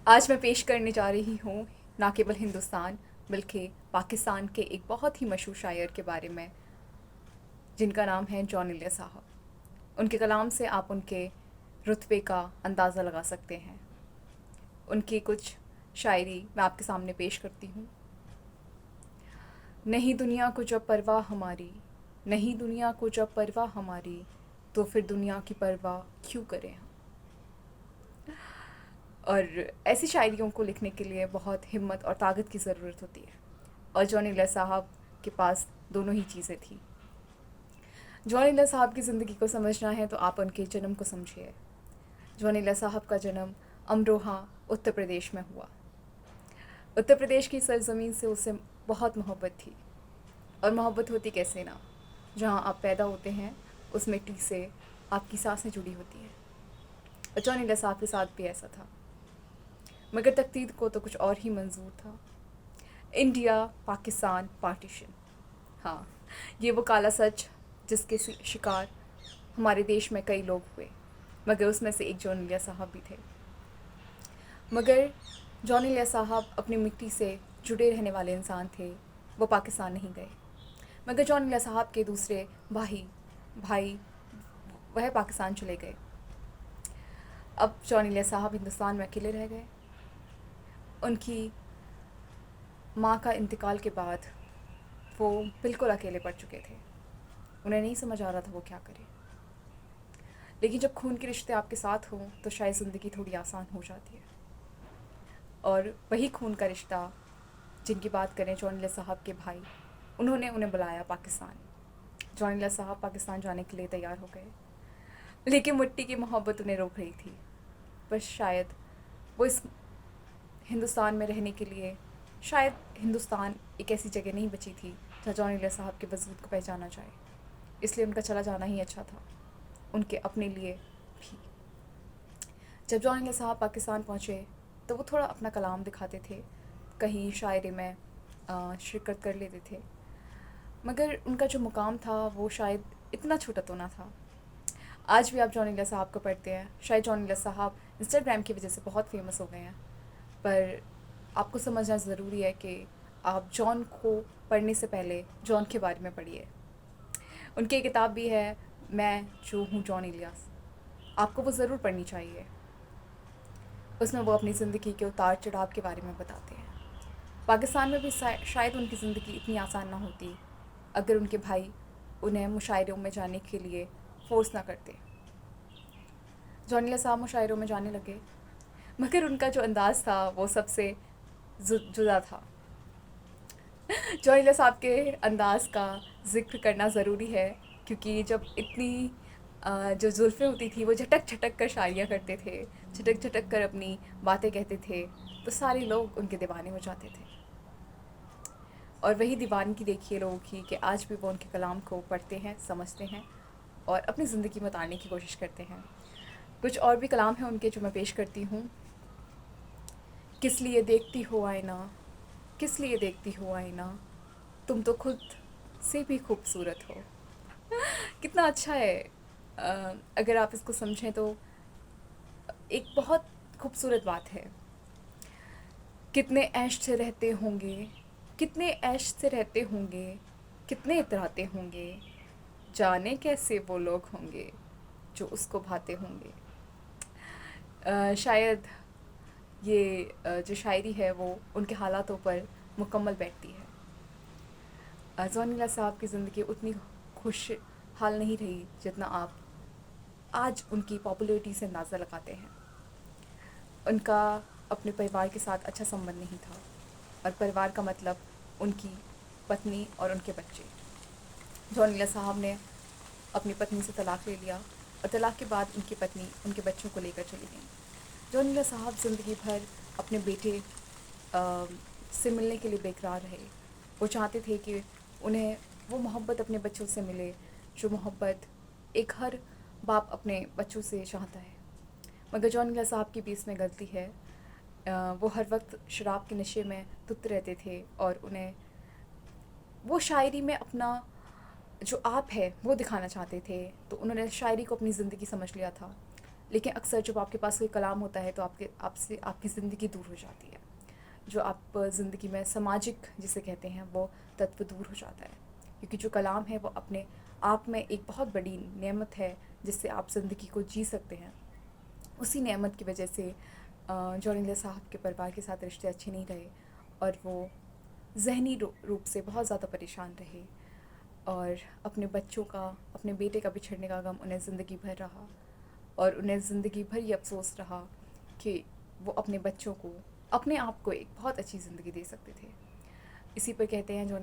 आज मैं पेश करने जा रही हूँ ना केवल हिंदुस्तान बल्कि पाकिस्तान के एक बहुत ही मशहूर शायर के बारे में, जिनका नाम है जॉन इलिया साहब। उनके कलाम से आप उनके रुतबे का अंदाज़ा लगा सकते हैं। उनकी कुछ शायरी मैं आपके सामने पेश करती हूँ। नहीं दुनिया को जब परवाह हमारी, नहीं दुनिया को जब परवाह हमारी, तो फिर दुनिया की परवाह क्यों करें हम। और ऐसी शायरियों को लिखने के लिए बहुत हिम्मत और ताकत की ज़रूरत होती है, और जॉन इलिया साहब के पास दोनों ही चीज़ें थी। जॉन इलिया साहब की ज़िंदगी को समझना है तो आप उनके जन्म को समझिए। जॉन इलिया साहब का जन्म अमरोहा, उत्तर प्रदेश में हुआ। उत्तर प्रदेश की सरज़मीन से उसे बहुत मोहब्बत थी, और मोहब्बत होती कैसे ना, जहाँ आप पैदा होते हैं उस मिट्टी से आपकी सांसें जुड़ी होती हैं। और जॉन इलिया साहब के साथ भी ऐसा था, मगर तकदीर को तो कुछ और ही मंजूर था। इंडिया पाकिस्तान पार्टीशन, हाँ, ये वो काला सच जिसके शिकार हमारे देश में कई लोग हुए, मगर उसमें से एक जॉन इलिया साहब भी थे। मगर जॉन इलिया साहब अपनी मिट्टी से जुड़े रहने वाले इंसान थे। वो पाकिस्तान नहीं गए, मगर जॉन इलिया साहब के दूसरे भाई भाई वह पाकिस्तान चले गए। अब जॉन इलिया साहब हिंदुस्तान में अकेले रह गए। उनकी माँ का इंतकाल के बाद वो बिल्कुल अकेले पड़ चुके थे। उन्हें नहीं समझ आ रहा था वो क्या करें। लेकिन जब खून के रिश्ते आपके साथ हों तो शायद ज़िंदगी थोड़ी आसान हो जाती है। और वही खून का रिश्ता जिनकी बात करें, जॉन इलिया साहब के भाई, उन्होंने उन्हें बुलाया पाकिस्तान। जॉन इलिया साहब पाकिस्तान जाने के लिए तैयार हो गए, लेकिन मिट्टी की मोहब्बत उन्हें रोक रही थी। बस शायद वो इस हिंदुस्तान में रहने के लिए, शायद हिंदुस्तान एक ऐसी जगह नहीं बची थी जहाँ जॉन इलिया साहब के वजूद को पहचाना जाए, इसलिए उनका चला जाना ही अच्छा था उनके अपने लिए भी। जब जॉन इलिया साहब पाकिस्तान पहुँचे तो वो थोड़ा अपना कलाम दिखाते थे, कहीं शायरी में शिरकत कर लेते थे, मगर उनका जो मुकाम था वो शायद इतना छोटा तो ना था। आज भी आप जॉन इलिया साहब को पढ़ते हैं, शायद जॉन इलिया साहब इंस्टाग्राम की वजह से बहुत फेमस हो गए हैं, पर आपको समझना ज़रूरी है कि आप जॉन को पढ़ने से पहले जॉन के बारे में पढ़िए। उनकी एक किताब भी है, मैं जो हूँ जॉन इलियास, आपको वो ज़रूर पढ़नी चाहिए। उसमें वो अपनी ज़िंदगी के उतार चढ़ाव के बारे में बताते हैं। पाकिस्तान में भी शायद उनकी ज़िंदगी इतनी आसान ना होती अगर उनके भाई उन्हें मुशायरों में जाने के लिए फ़ोर्स ना करते। जॉन इलिया साहब मुशायरों में जाने लगे, मगर उनका जो अंदाज़ था वो सबसे जुदा था। जॉन इलिया साहब के अंदाज़ का ज़िक्र करना ज़रूरी है, क्योंकि जब इतनी जो जुल्फ़ें होती थी वो झटक झटक कर शायरियाँ करते थे, झटक झटक कर अपनी बातें कहते थे, तो सारे लोग उनके दीवाने हो जाते थे। और वही दीवानगी देखिए लोगों की कि आज भी वो उनके कलाम को पढ़ते हैं, समझते हैं और अपनी ज़िंदगी में उतारने की कोशिश करते हैं। कुछ और भी कलाम हैं उनके जो मैं पेश करती हूँ। किस लिए देखती हो आईना, किस लिए देखती हो आईना, तुम तो खुद से भी खूबसूरत हो। कितना अच्छा है। अगर आप इसको समझें तो एक बहुत खूबसूरत बात है। कितने ऐश से रहते होंगे, कितने ऐश से रहते होंगे, कितने इतराते होंगे, जाने कैसे वो लोग होंगे जो उसको भाते होंगे। शायद ये जो शायरी है वो उनके हालातों पर मुकम्मल बैठती है। जॉन इलिया साहब की ज़िंदगी उतनी खुश हाल नहीं रही जितना आप आज उनकी पॉपुलैरिटी से अंदाज़ा लगाते हैं। उनका अपने परिवार के साथ अच्छा संबंध नहीं था, और परिवार का मतलब उनकी पत्नी और उनके बच्चे। जॉन इलिया साहब ने अपनी पत्नी से तलाक़ ले लिया, और तलाक़ के बाद उनकी पत्नी उनके बच्चों को लेकर चली गई। जॉन इलिया साहब ज़िंदगी भर अपने बेटे से मिलने के लिए बेकरार रहे। वो चाहते थे कि उन्हें वो मोहब्बत अपने बच्चों से मिले जो मोहब्बत एक हर बाप अपने बच्चों से चाहता है। मगर जॉन इलिया साहब की भी इसमें गलती है। वो हर वक्त शराब के नशे में धुत रहते थे, और उन्हें वो शायरी में अपना जो आप है वो दिखाना चाहते थे, तो उन्होंने शायरी को अपनी ज़िंदगी समझ लिया था। लेकिन अक्सर जब आपके पास कोई कलाम होता है तो आपसे आपकी ज़िंदगी दूर हो जाती है। जो आप ज़िंदगी में सामाजिक जिसे कहते हैं वो तत्व दूर हो जाता है, क्योंकि जो कलाम है वो अपने आप में एक बहुत बड़ी नेमत है जिससे आप ज़िंदगी को जी सकते हैं। उसी नेमत की वजह से जॉनी लीवर साहब के परिवार के साथ रिश्ते अच्छे नहीं रहे और वो ज़हनी रूप से बहुत ज़्यादा परेशान रहे, और अपने बच्चों का, अपने बेटे का बिछड़ने का गम उन्हें ज़िंदगी भर रहा, और उन्हें ज़िंदगी भर ये अफसोस रहा कि वो अपने बच्चों को, अपने आप को एक बहुत अच्छी ज़िंदगी दे सकते थे। इसी पर कहते हैं जॉनी